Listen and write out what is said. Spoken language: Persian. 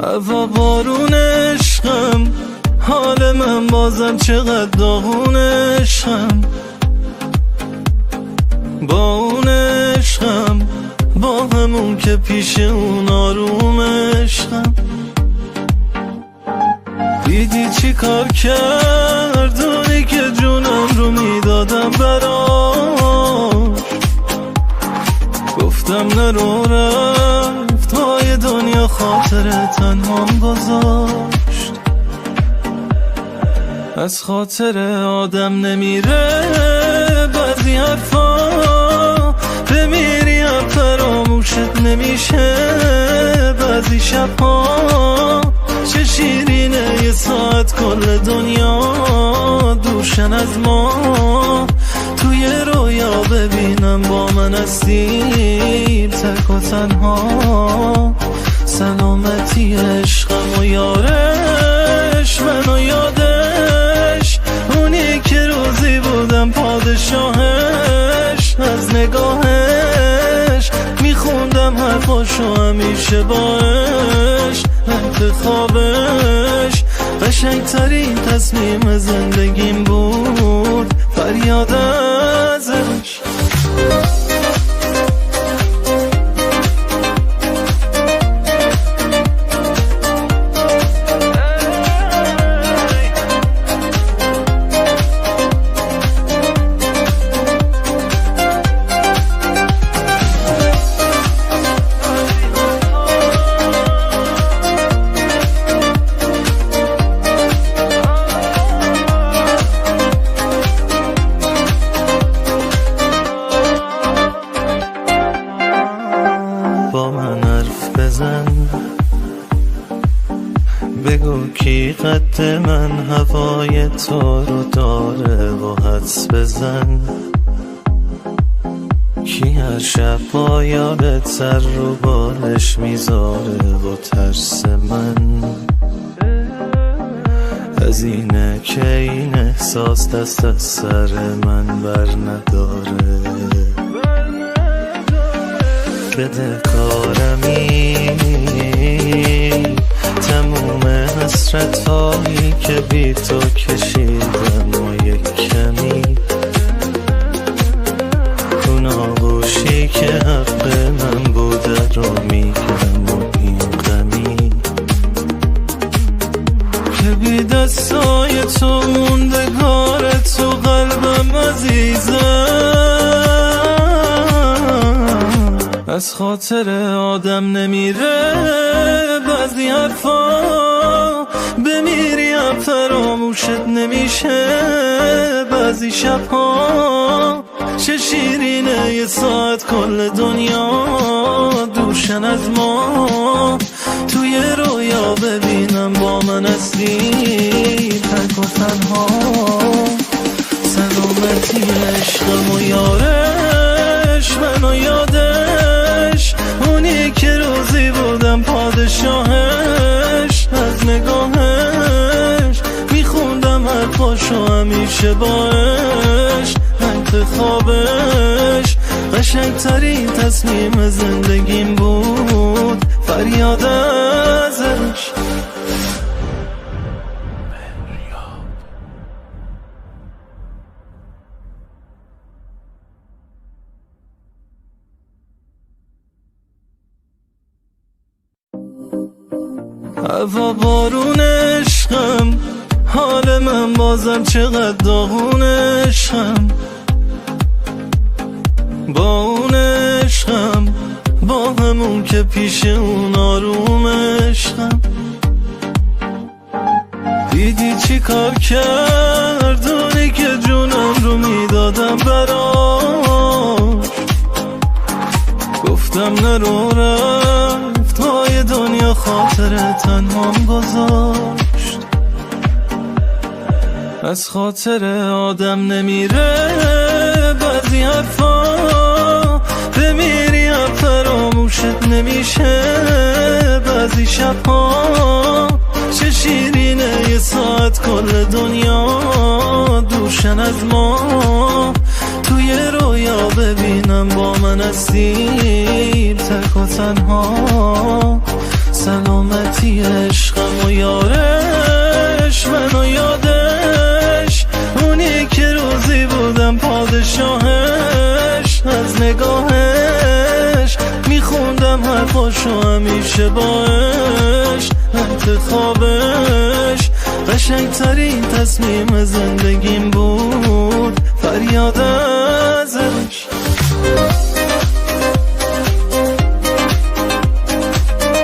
هوا بارون عشقم، حال من بازم چقدر داغون عشقم. با اون عشقم، با همون که پیش اون آروم عشقم. دیدی چی کار کرد اونی که جونم رو میدادم براش. گفتم نرو رفت های دنیا خاطر تنهام گذاشت. از خاطر آدم نمیره بعضی حرفا، بمیری هم فراموشت نمیشه بعضی شبها. چه شیرینه یه ساعت کل دنیا دوشن از ما. توی رویا ببینم با من هستی تک و تنها. سلامتی عشقم و یارش منو یادش، اونی که روزی بودم پادشاهش. از نگاهش میخوندم حرفاشو همیشه باش. انتخابش قشنگترین تصمیم زندگیم بود، فریاد ازش. با من حرف بزن، بگو کی قد من هوای تو رو داره و حدس بزن. کی هر شب با یادت سر رو بالش میذاره و ترس من از اینه که این احساس دست از سر من بر نداره. بده کارمی تموم حسرت هایی که بی تو کشیدم و یک کمی اون آغوشی که حق من بوده رو میگم و این غمی که بی دستای تو موندگار تو قلبم عزیزم. از خاطر آدم نمیره بعضی حرفا، بمیری هم فراموشت نمیشه بعضی شبها. چه شیرینه یه ساعت کل دنیا دوشن از ما. توی رویا ببینم با من هستی تک و تنها. سلامتی عشقم و یارش منو یادش، اونی که روزی بودم پادشاهش. از نگاهش میخوندم حرفاشو همیشه باش. انتخابش قشنگترین تصمیم زندگیم بود، فریاد ازش. هوا بارون عشقم، حال من بازم چقدر داغون عشقم. با اون عشقم، با همون که پیش اون آروم عشقم. دیدی چی کار کرد اونی که جونم رو میدادم براش. گفتم نرو رفت های دنیا خاطر تنهام گذاشت. از خاطر آدم نمیره بعضی حرفا، بمیری هم فراموشت نمیشه بعضی شبها. چه شیرینه یه ساعت کل دنیا دوشن از ما. توی رویا ببینم با من هستی تک و تنها. سلامتی و همیشه باش انتخابش قشنگترین تصمیم زندگیم بود.